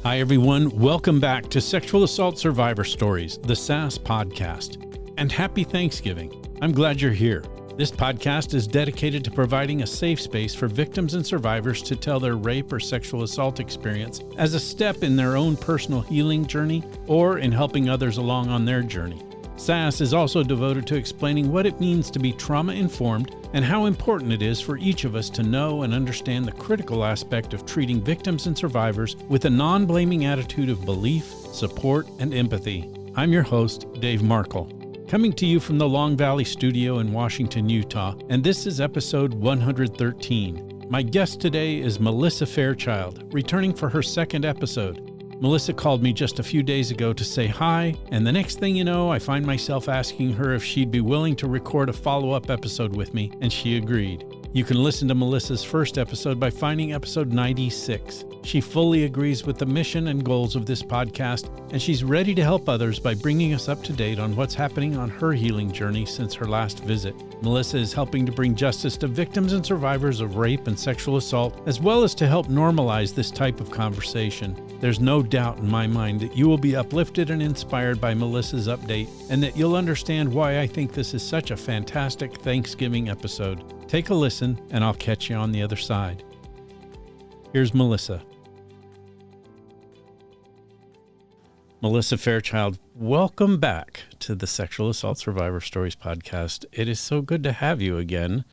Hi, everyone. Welcome back to Sexual Assault Survivor Stories, the SAS podcast. And happy Thanksgiving. I'm glad you're here. This podcast is dedicated to providing a safe space for victims and survivors to tell their rape or sexual assault experience as a step in their own personal healing journey or in helping others along on their journey. SAS is also devoted to explaining what it means to be trauma-informed and how important it is for each of us to know and understand the critical aspect of treating victims and survivors with a non-blaming attitude of belief, support, and empathy. I'm your host, Dave Markel, coming to you from the Long Valley Studio in Washington, Utah, and this is episode 113. My guest today is Melissa Fairchild, returning for her second episode. Melissa called me just a few days ago to say hi, and the next thing you know, I find myself asking her if she'd be willing to record a follow-up episode with me, and she agreed. You can listen to Melissa's first episode by finding episode 96. She fully agrees with the mission and goals of this podcast, and she's ready to help others by bringing us up to date on what's happening on her healing journey since her last visit. Melissa is helping to bring justice to victims and survivors of rape and sexual assault, as well as to help normalize this type of conversation. There's no doubt in my mind that you will be uplifted and inspired by Melissa's update, and that you'll understand why I think this is such a fantastic Thanksgiving episode. Take a listen, and I'll catch you on the other side. Here's Melissa. Melissa Fairchild, welcome back to the Sexual Assault Survivor Stories podcast. It is so good to have you again.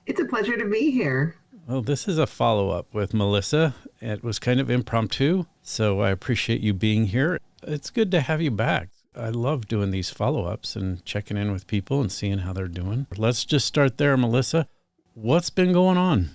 It's a pleasure to be here. Well, this is a follow-up with Melissa. It was kind of impromptu, so I appreciate you being here. It's good to have you back. I love doing these follow-ups and checking in with people and seeing how they're doing. Let's just start there, Melissa. What's been going on?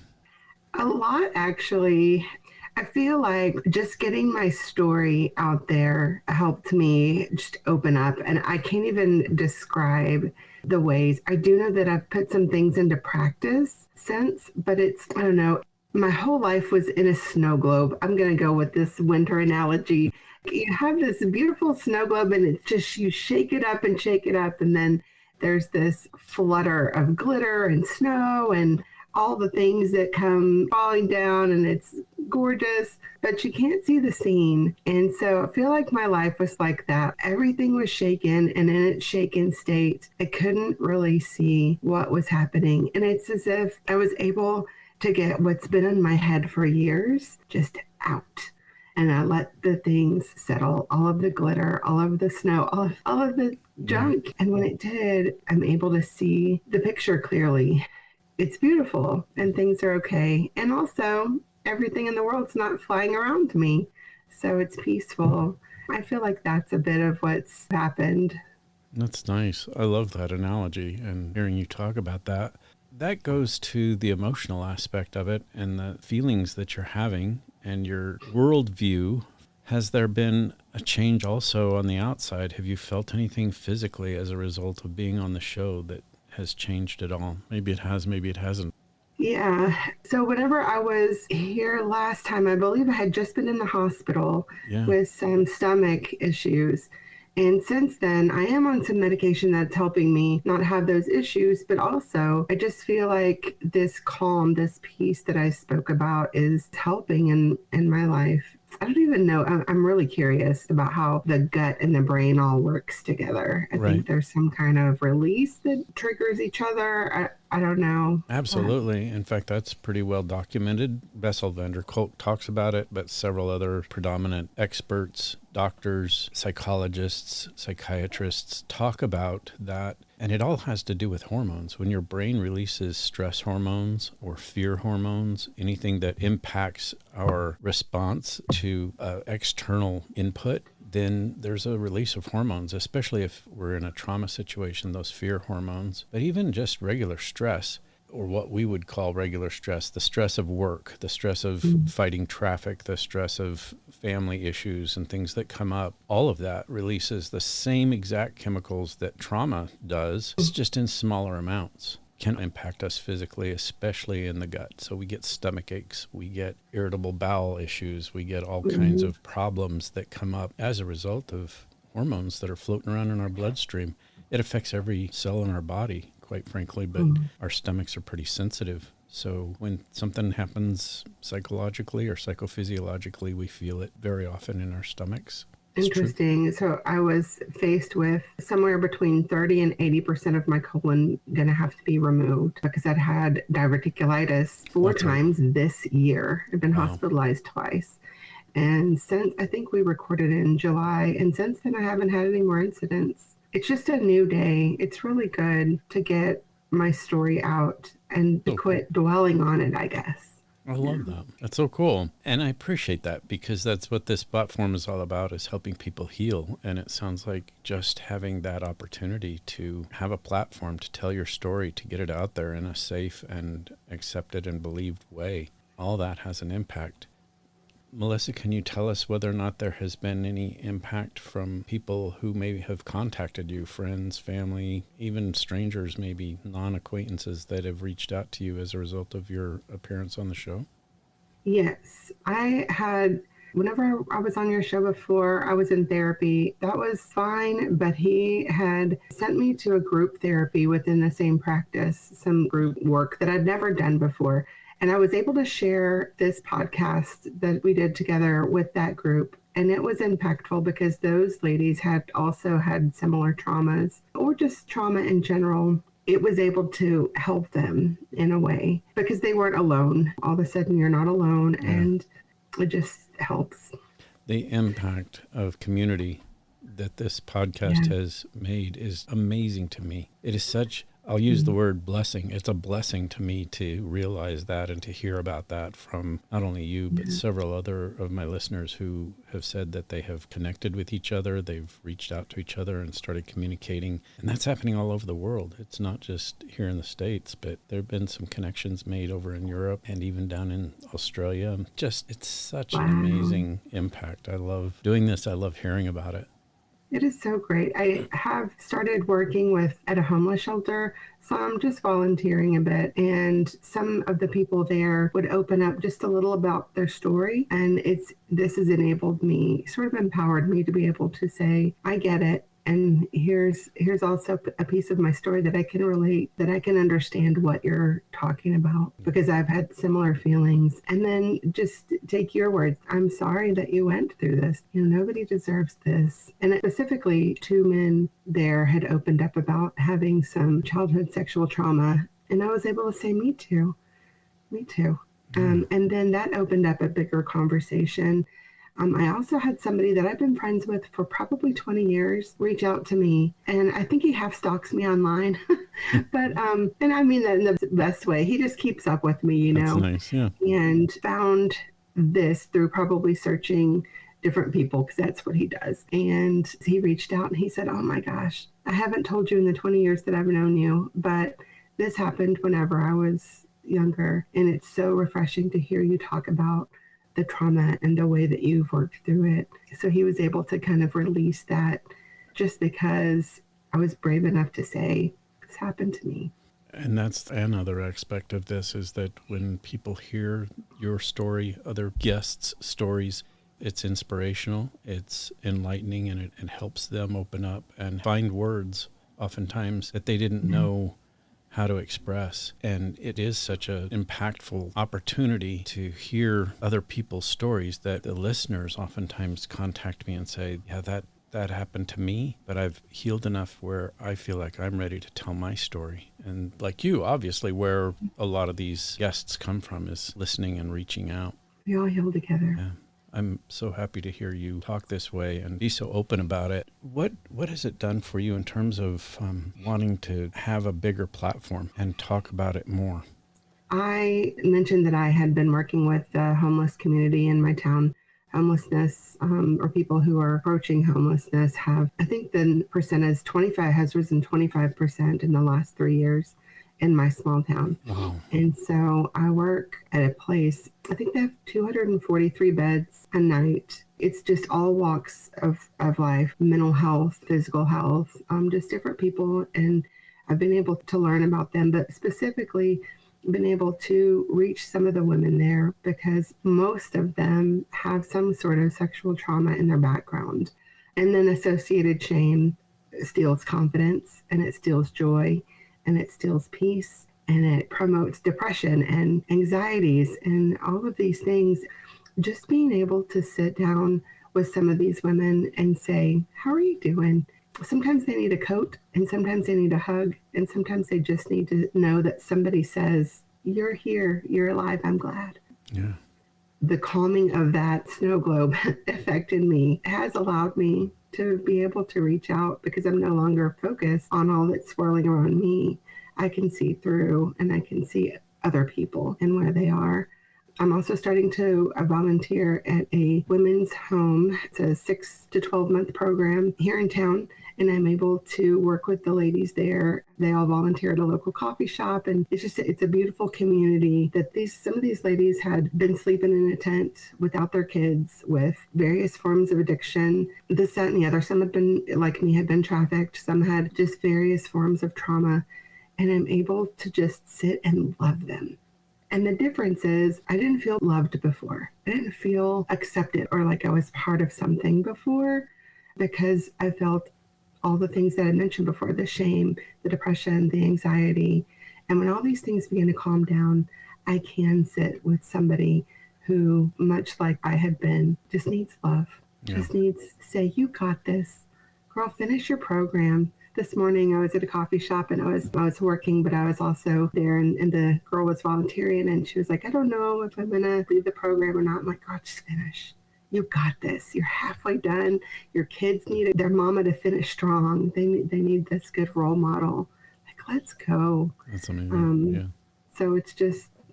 A lot, actually. I feel like just getting my story out there helped me just open up, and I can't even describe the ways. I do know that I've put some things into practice since, but I don't know. My whole life was in a snow globe. I'm going to go with this winter analogy. You have this beautiful snow globe, and it's just, you shake it up, and then there's this flutter of glitter and snow and all the things that come falling down, and it's gorgeous, but you can't see the scene. And so I feel like my life was like that. Everything was shaken, and in its shaken state, I couldn't really see what was happening. And it's as if I was able to get what's been in my head for years just out. And I let the things settle, all of the glitter, all of the snow, all of the junk. And when it did, I'm able to see the picture clearly. It's beautiful and things are okay. And also, everything in the world's not flying around me. So it's peaceful. I feel like that's a bit of what's happened. That's nice. I love that analogy, and hearing you talk about that. That goes to the emotional aspect of it and the feelings that you're having and your worldview. Has there been a change also on the outside? Have you felt anything physically as a result of being on the show that has changed at all? Maybe it has, maybe it hasn't. Yeah. So whenever I was here last time, I believe I had just been in the hospital with some stomach issues. And since then, I am on some medication that's helping me not have those issues, but also I just feel like this calm, this peace that I spoke about is helping in my life. I don't even know. I'm really curious about how the gut and the brain all works together. I think there's some kind of release that triggers each other. I don't know. Absolutely. In fact, that's pretty well documented. Bessel van der Kolk talks about it, but several other predominant experts, doctors, psychologists, psychiatrists talk about that. And it all has to do with hormones. When your brain releases stress hormones or fear hormones, anything that impacts our response to external input, then there's a release of hormones, especially if we're in a trauma situation, those fear hormones. But even just regular stress, or what we would call regular stress, the stress of work, the stress of fighting traffic, the stress of family issues and things that come up, all of that releases the same exact chemicals that trauma does, it's just in smaller amounts. Can impact us physically, especially in the gut. So we get stomach aches, we get irritable bowel issues, we get all kinds of problems that come up as a result of hormones that are floating around in our bloodstream. It affects every cell in our body, quite frankly, but our stomachs are pretty sensitive. So when something happens psychologically or psychophysiologically, we feel it very often in our stomachs. It's Interesting. true. So I was faced with somewhere between 30 and 80% of my colon going to have to be removed because I'd had diverticulitis four times this year. I've been hospitalized twice. And since I think we recorded in July, and since then I haven't had any more incidents. It's just a new day. It's really good to get my story out and to quit dwelling on it, I guess. I love that. That's so cool. And I appreciate that because that's what this platform is all about, is helping people heal. And it sounds like just having that opportunity to have a platform to tell your story, to get it out there in a safe and accepted and believed way, all that has an impact. Melissa, can you tell us whether or not there has been any impact from people who may have contacted you, friends, family, even strangers, maybe non-acquaintances that have reached out to you as a result of your appearance on the show? Yes, I had, whenever I was on your show before, I was in therapy. That was fine, but he had sent me to a group therapy within the same practice, some group work that I'd never done before. And I was able to share this podcast that we did together with that group. And it was impactful because those ladies had also had similar traumas or just trauma in general. It was able to help them in a way because they weren't alone. All of a sudden, you're not alone, and it just helps. The impact of community that this podcast has made is amazing to me. It is such, I'll use the word blessing. It's a blessing to me to realize that and to hear about that from not only you, but several other of my listeners who have said that they have connected with each other. They've reached out to each other and started communicating. And that's happening all over the world. It's not just here in the States, but there have been some connections made over in Europe and even down in Australia. Just, it's such an amazing impact. I love doing this. I love hearing about it. It is so great. I have started working at a homeless shelter, so I'm just volunteering a bit. And some of the people there would open up just a little about their story. And this has enabled me, sort of empowered me to be able to say, I get it. And here's also a piece of my story that I can relate, that I can understand what you're talking about because I've had similar feelings. And then just take your words. I'm sorry that you went through this. Nobody deserves this. And specifically, 2 men there had opened up about having some childhood sexual trauma. And I was able to say, me too. Me too. And then that opened up a bigger conversation. I also had somebody that I've been friends with for probably 20 years reach out to me, and I think he half stalks me online, but and I mean that in the best way. He just keeps up with me, That's nice, yeah. And found this through probably searching different people because that's what he does. And he reached out and he said, "Oh my gosh, I haven't told you in the 20 years that I've known you, but this happened whenever I was younger, and it's so refreshing to hear you talk about the trauma and the way that you've worked through it." So he was able to kind of release that just because I was brave enough to say, this happened to me. And that's another aspect of this, is that when people hear your story, other guests' stories, it's inspirational, it's enlightening, and it helps them open up and find words oftentimes that they didn't know how to express. And it is such an impactful opportunity to hear other people's stories that the listeners oftentimes contact me and say, yeah, that happened to me, but I've healed enough where I feel like I'm ready to tell my story. And like you, obviously, where a lot of these guests come from is listening and reaching out. We all heal together. Yeah. I'm so happy to hear you talk this way and be so open about it. What has it done for you in terms of wanting to have a bigger platform and talk about it more? I mentioned that I had been working with the homeless community in my town. Homelessness, or people who are approaching homelessness, have, I think the percent is 25, has risen 25% in the last 3 years in my small town. Wow. And so I work at a place, I think they have 243 beds a night. It's just all walks of life, mental health, physical health, just different people. And I've been able to learn about them, but specifically been able to reach some of the women there because most of them have some sort of sexual trauma in their background. And then associated shame steals confidence, and it steals joy, and it steals peace. and it promotes depression and anxieties and all of these things. Just being able to sit down with some of these women and say, how are you doing? Sometimes they need a coat, and sometimes they need a hug, and sometimes they just need to know that somebody says, you're here, you're alive, I'm glad. Yeah. The calming of that snow globe effect in me has allowed me to be able to reach out, because I'm no longer focused on all that's swirling around me. I can see through, and I can see other people and where they are. I'm also starting to volunteer at a women's home. It's a 6 to 12 month program here in town, and I'm able to work with the ladies there. They all volunteer at a local coffee shop, and it's a beautiful community that some of these ladies had been sleeping in a tent without their kids, with various forms of addiction, this, that, and the other. Some had been, like me, had been trafficked. Some had just various forms of trauma, and I'm able to just sit and love them. And the difference is, I didn't feel loved before. I didn't feel accepted or like I was part of something before, because I felt all the things that I mentioned before, the shame, the depression, the anxiety. And when all these things begin to calm down, I can sit with somebody who, much like I had been, just needs love, just needs to say, you got this. Girl, finish your program. This morning I was at a coffee shop, and I was working, but I was also there, and the girl was volunteering, and she was like, I don't know if I'm going to leave the program or not. I'm like, girl, just finish. You got this. You're halfway done. Your kids need their mama to finish strong. They need this good role model. Like, let's go. That's amazing. So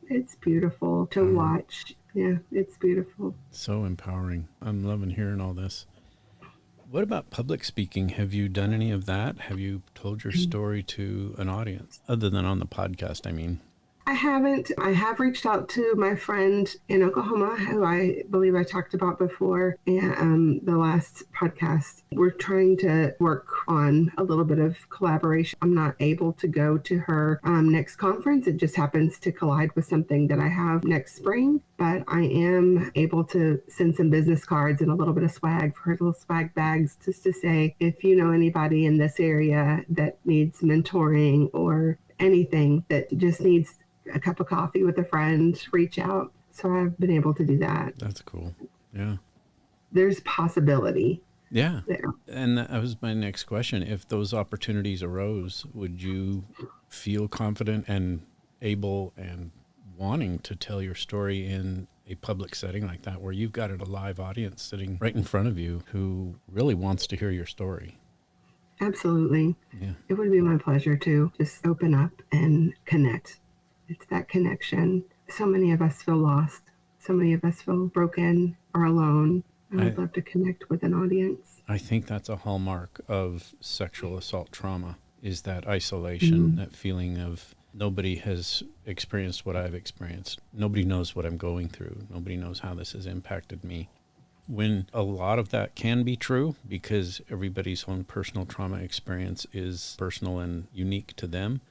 it's beautiful to watch. Yeah, it's beautiful. So empowering. I'm loving hearing all this. What about public speaking? Have you done any of that? Have you told your story to an audience, other than on the podcast, I mean? I haven't. I have reached out to my friend in Oklahoma, who I believe I talked about before in the last podcast. We're trying to work on a little bit of collaboration. I'm not able to go to her next conference. It just happens to collide with something that I have next spring. But I am able to send some business cards and a little bit of swag for her, little swag bags, just to say, if you know anybody in this area that needs mentoring or anything that just needs a cup of coffee with a friend, reach out. So I've been able to do that. That's cool. Yeah. There's possibility. Yeah. There. And that was my next question. If those opportunities arose, would you feel confident and able and wanting to tell your story in a public setting like that, where you've got a live audience sitting right in front of you who really wants to hear your story? Absolutely. Yeah. It would be my pleasure to just open up and connect. It's that connection. So many of us feel lost. So many of us feel broken or alone. I would love to connect with an audience. I think that's a hallmark of sexual assault trauma, is that isolation, that feeling of nobody has experienced what I've experienced. Nobody knows what I'm going through. Nobody knows how this has impacted me. When a lot of that can be true, because everybody's own personal trauma experience is personal and unique to them.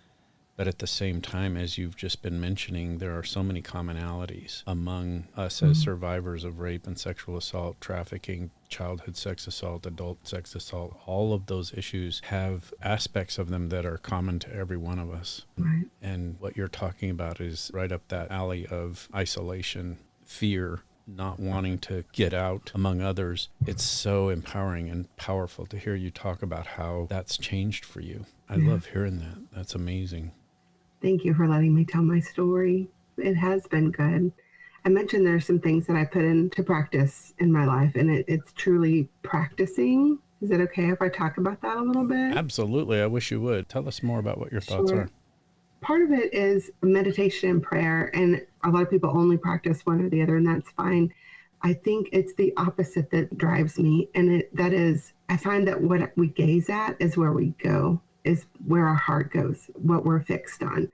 But at the same time, as you've just been mentioning, there are so many commonalities among us as survivors of rape and sexual assault, trafficking, childhood sex assault, adult sex assault. All of those issues have aspects of them that are common to every one of us. Right. And what you're talking about is right up that alley of isolation, fear, not wanting to get out among others. It's so empowering and powerful to hear you talk about how that's changed for you. I love hearing that. That's amazing. Thank you for letting me tell my story. It has been good. I mentioned there's some things that I put into practice in my life, and it's truly practicing. Is it okay if I talk about that a little bit? Absolutely. I wish you would. Tell us more about what your thoughts are. Part of it is meditation and prayer, and a lot of people only practice one or the other, and that's fine. I think it's the opposite that drives me, and that is, I find that what we gaze at is where we go, is where our heart goes, what we're fixed on.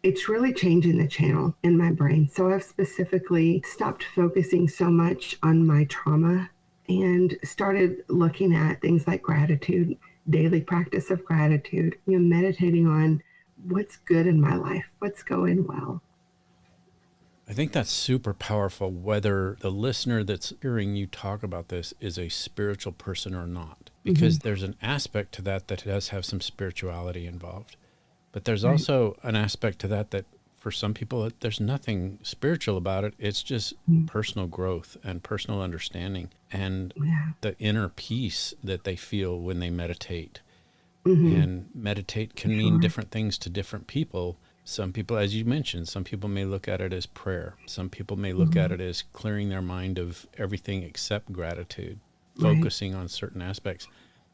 It's really changing the channel in my brain. So I've specifically stopped focusing so much on my trauma and started looking at things like gratitude, daily practice of gratitude, meditating on what's good in my life, what's going well. I think that's super powerful, whether the listener that's hearing you talk about this is a spiritual person or not, because there's an aspect to that does have some spirituality involved. But there's Right. also an aspect to that for some people, there's nothing spiritual about it. It's just Mm. personal growth and personal understanding and Yeah. the inner peace that they feel when they meditate. Hmm. And meditate can mean Sure. different things to different people. Some people, as you mentioned, some people may look at it as prayer. Some people may look at Hmm. it as clearing their mind of everything except gratitude, Right. focusing on certain aspects.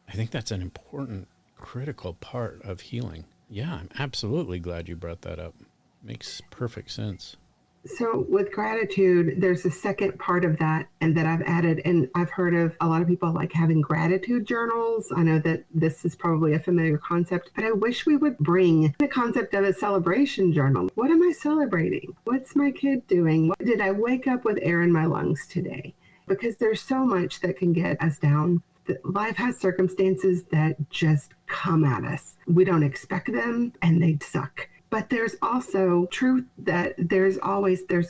I think that's an important, critical part of healing. Yeah, I'm absolutely glad you brought that up. Makes perfect sense. So with gratitude, there's a second part of that and that I've added, and I've heard of a lot of people like having gratitude journals. I know that this is probably a familiar concept, but I wish we would bring the concept of a celebration journal. What am I celebrating? What's my kid doing? What did I wake up with air in my lungs today? Because there's so much that can get us down. Life has circumstances that just come at us. We don't expect them and they suck. But there's also truth that there's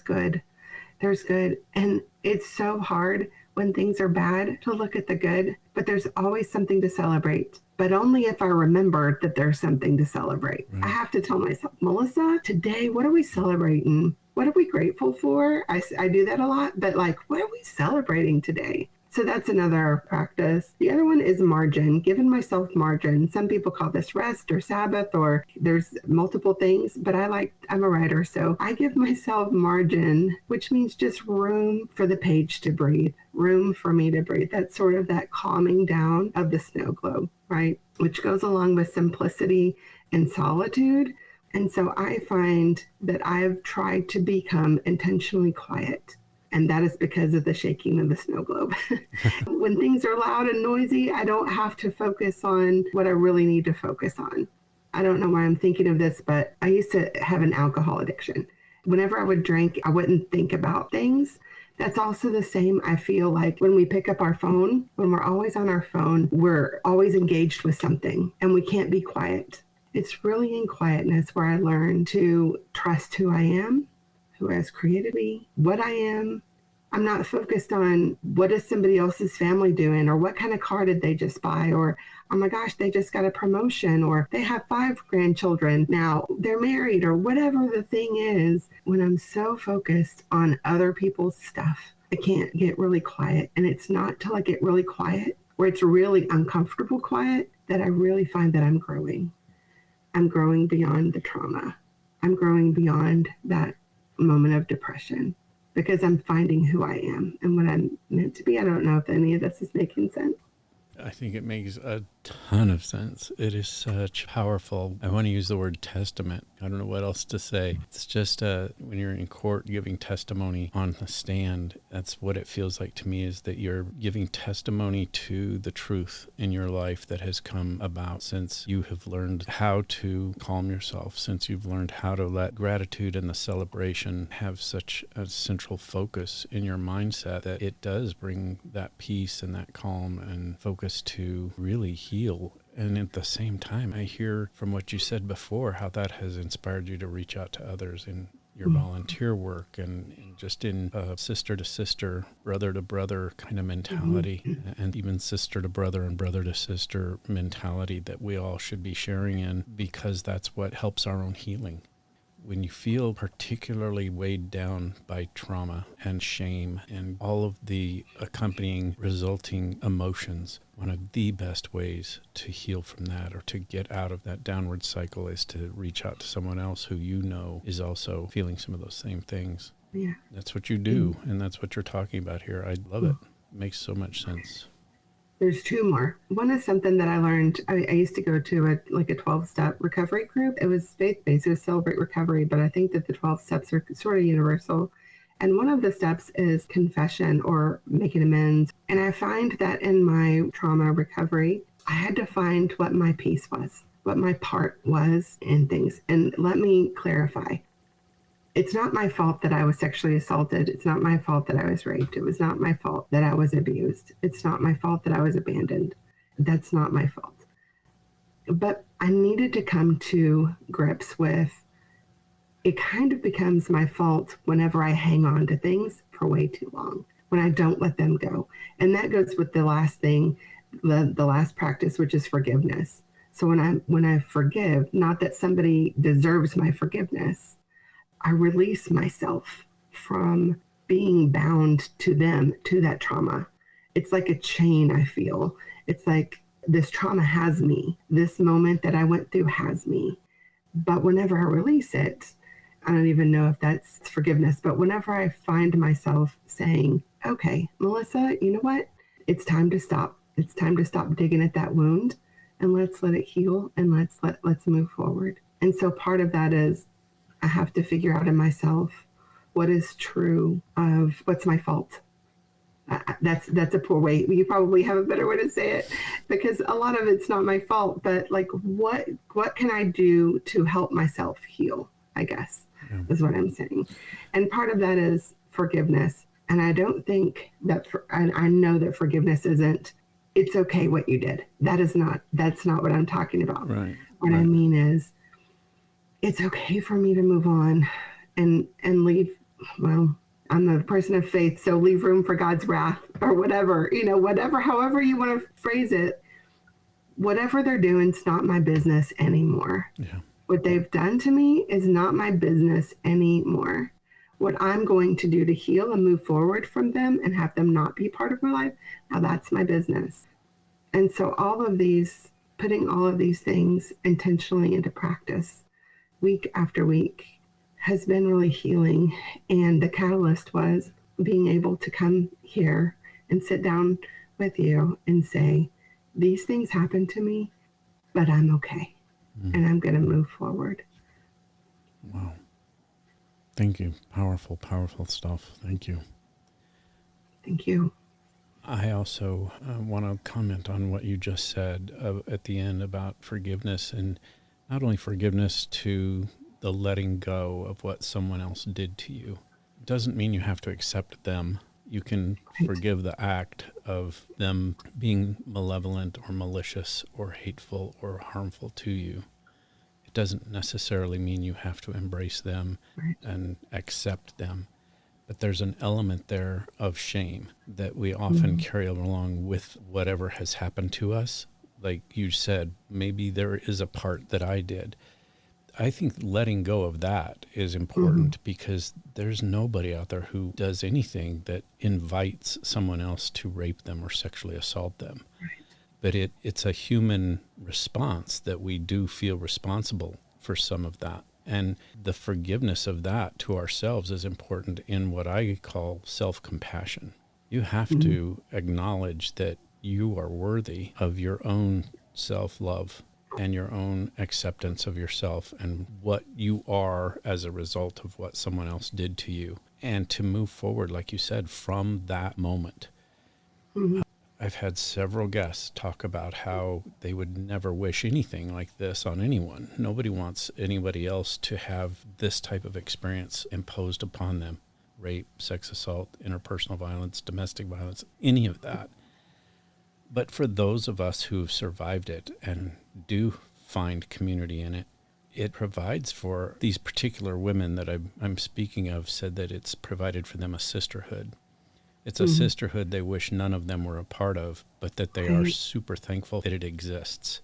good. There's good. And it's so hard when things are bad to look at the good, but there's always something to celebrate. But only if I remember that there's something to celebrate. I Right. have to tell myself, Melissa, today, what are we celebrating? What are we grateful for? I do that a lot, but like, what are we celebrating today? So that's another practice. The other one is margin, giving myself margin. Some people call this rest or Sabbath, or there's multiple things, but I'm a writer, so I give myself margin, which means just room for the page to breathe, room for me to breathe. That's sort of that calming down of the snow globe, right? Which goes along with simplicity and solitude. And so I find that I've tried to become intentionally quiet. And that is because of the shaking of the snow globe. When things are loud and noisy, I don't have to focus on what I really need to focus on. I don't know why I'm thinking of this, but I used to have an alcohol addiction. Whenever I would drink, I wouldn't think about things. That's also the same, I feel like, when we pick up our phone, when we're always on our phone, we're always engaged with something and we can't be quiet. It's really in quietness where I learn to trust who I am, who has created me, what I am. I'm not focused on what is somebody else's family doing or what kind of car did they just buy or oh my gosh, they just got a promotion or they have 5 grandchildren now, they're married or whatever the thing is. When I'm so focused on other people's stuff, I can't get really quiet. And it's not till I get really quiet where it's really uncomfortable quiet that I really find that I'm growing. I'm growing beyond the trauma. I'm growing beyond that moment of depression because I'm finding who I am and what I'm meant to be. I don't know if any of this is making sense. I think it makes a ton of sense. It is such powerful. I want to use the word testament. I don't know what else to say. It's just when you're in court giving testimony on the stand, that's what it feels like to me, is that you're giving testimony to the truth in your life that has come about since you have learned how to calm yourself, since you've learned how to let gratitude and the celebration have such a central focus in your mindset that it does bring that peace and that calm and focus to really heal. And at the same time, I hear from what you said before how that has inspired you to reach out to others in your volunteer work and just in a sister to sister, brother to brother kind of mentality, Mm-hmm. and even sister to brother and brother to sister mentality that we all should be sharing in, because that's what helps our own healing. When you feel particularly weighed down by trauma and shame and all of the accompanying resulting emotions, one of the best ways to heal from that or to get out of that downward cycle is to reach out to someone else who you know is also feeling some of those same things. Yeah. That's what you do, and that's what you're talking about here. I love it. It makes so much sense. There's 2 more. One is something that I learned. I used to go to a 12-step recovery group. It was faith-based. It was Celebrate Recovery, but I think that the 12 steps are sort of universal. And one of the steps is confession or making amends. And I find that in my trauma recovery, I had to find what my piece was, what my part was in things. And let me clarify. It's not my fault that I was sexually assaulted. It's not my fault that I was raped. It was not my fault that I was abused. It's not my fault that I was abandoned. That's not my fault. But I needed to come to grips with it kind of becomes my fault whenever I hang on to things for way too long, when I don't let them go. And that goes with the last thing, the last practice, which is forgiveness. So when I forgive, not that somebody deserves my forgiveness, I release myself from being bound to them, to that trauma. It's like a chain, I feel. It's like this trauma has me. This moment that I went through has me. But whenever I release it, I don't even know if that's forgiveness, but whenever I find myself saying, okay, Melissa, you know what? It's time to stop. It's time to stop digging at that wound and let's let it heal and let's move forward. And so part of that is I have to figure out in myself what is true of what's my fault. That's a poor way. You probably have a better way to say it, because a lot of it's not my fault. But like, what can I do to help myself heal? I guess is what I'm saying. And part of that is forgiveness. And I don't think that. I know that forgiveness isn't. It's okay what you did. That's not what I'm talking about. Right. What I mean is, it's okay for me to move on and leave. Well, I'm a person of faith, so leave room for God's wrath or whatever, whatever, however you want to phrase it. Whatever they're doing, it's not my business anymore. Yeah. What they've done to me is not my business anymore. What I'm going to do to heal and move forward from them and have them not be part of my life, now that's my business. And so putting all of these things intentionally into practice week after week has been really healing. And the catalyst was being able to come here and sit down with you and say, these things happened to me, but I'm okay. And I'm going to move forward. Wow. Thank you. Powerful, powerful stuff. Thank you. Thank you. I also want to comment on what you just said at the end about forgiveness, and not only forgiveness to the letting go of what someone else did to you. It doesn't mean you have to accept them. You can forgive the act of them being malevolent or malicious or hateful or harmful to you. It doesn't necessarily mean you have to embrace them and accept them. But there's an element there of shame that we often carry along with whatever has happened to us. Like you said, maybe there is a part that I did. I think letting go of that is important because there's nobody out there who does anything that invites someone else to rape them or sexually assault them. Right. But it's a human response that we do feel responsible for some of that. And the forgiveness of that to ourselves is important in what I call self-compassion. You have to acknowledge that you are worthy of your own self-love and your own acceptance of yourself and what you are as a result of what someone else did to you, and to move forward, like you said, from that moment. I've had several guests talk about how they would never wish anything like this on anyone. Nobody wants anybody else to have this type of experience imposed upon them. Rape, sex assault, interpersonal violence, domestic violence, any of that. But for those of us who've survived it and do find community in it, it provides for these particular women that I'm speaking of, said that it's provided for them a sisterhood. It's a sisterhood they wish none of them were a part of, but that they are super thankful that it exists.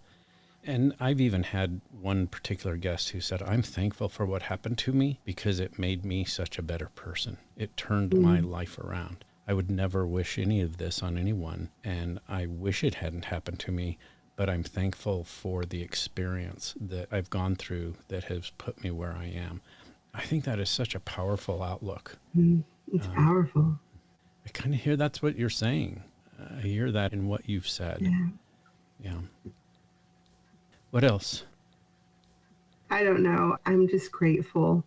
And I've even had one particular guest who said, I'm thankful for what happened to me because it made me such a better person. It turned my life around. I would never wish any of this on anyone, and I wish it hadn't happened to me, but I'm thankful for the experience that I've gone through that has put me where I am. I think that is such a powerful outlook. It's powerful. I kind of hear that's what you're saying. I hear that in what you've said. Yeah. What else? I don't know. I'm just grateful.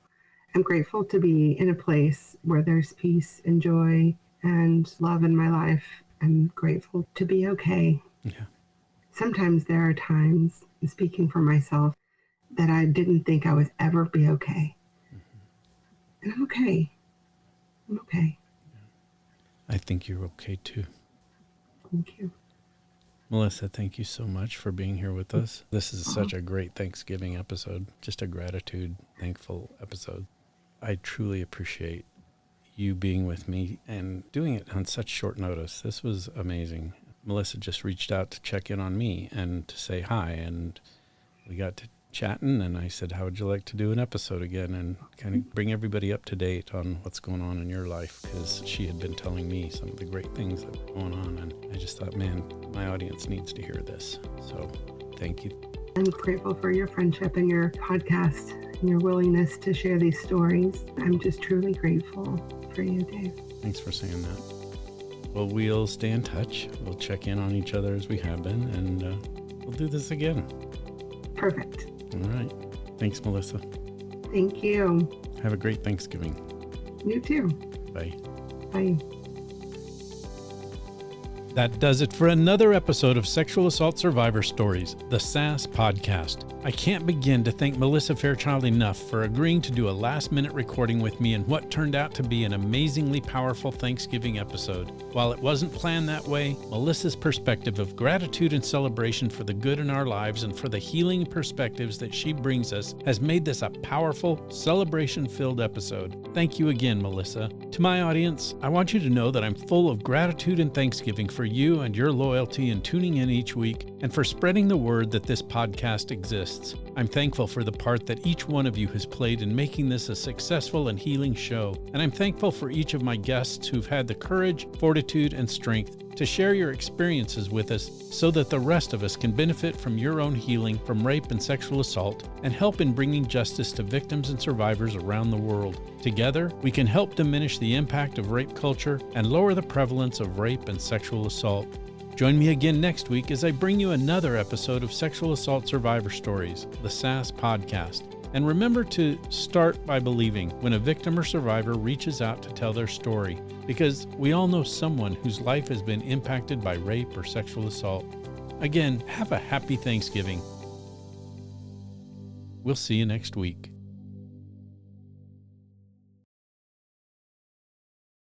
I'm grateful to be in a place where there's peace and joy and love in my life. I'm grateful to be okay. Yeah. Sometimes there are times, speaking for myself, that I didn't think I would ever be okay. And I'm okay. I'm okay. I think you're okay too. Thank you. Melissa, thank you so much for being here with us. This is such a great Thanksgiving episode, just a gratitude, thankful episode. I truly appreciate you being with me and doing it on such short notice. This was amazing. Melissa just reached out to check in on me and to say hi, and we got to chatting, and I said, how would you like to do an episode again and kind of bring everybody up to date on what's going on in your life? Because she had been telling me some of the great things that were going on, and I just thought, man, my audience needs to hear this. So thank you. I'm grateful for your friendship and your podcast and your willingness to share these stories. I'm just truly grateful for you, Dave. Thanks for saying that. Well, we'll stay in touch. We'll check in on each other as we have been, and we'll do this again. Perfect. All right. Thanks, Melissa. Thank you. Have a great Thanksgiving. You too. Bye. Bye. That does it for another episode of Sexual Assault Survivor Stories, the SAS podcast. I can't begin to thank Melissa Fairchild enough for agreeing to do a last-minute recording with me in what turned out to be an amazingly powerful Thanksgiving episode. While it wasn't planned that way, Melissa's perspective of gratitude and celebration for the good in our lives and for the healing perspectives that she brings us has made this a powerful, celebration-filled episode. Thank you again, Melissa. To my audience, I want you to know that I'm full of gratitude and thanksgiving for you and your loyalty in tuning in each week and for spreading the word that this podcast exists. I'm thankful for the part that each one of you has played in making this a successful and healing show, and I'm thankful for each of my guests who've had the courage, fortitude, and strength to share your experiences with us so that the rest of us can benefit from your own healing from rape and sexual assault and help in bringing justice to victims and survivors around the world. Together, we can help diminish the impact of rape culture and lower the prevalence of rape and sexual assault. Join me again next week as I bring you another episode of Sexual Assault Survivor Stories, the SAS podcast. And remember to start by believing when a victim or survivor reaches out to tell their story, because we all know someone whose life has been impacted by rape or sexual assault. Again, have a happy Thanksgiving. We'll see you next week.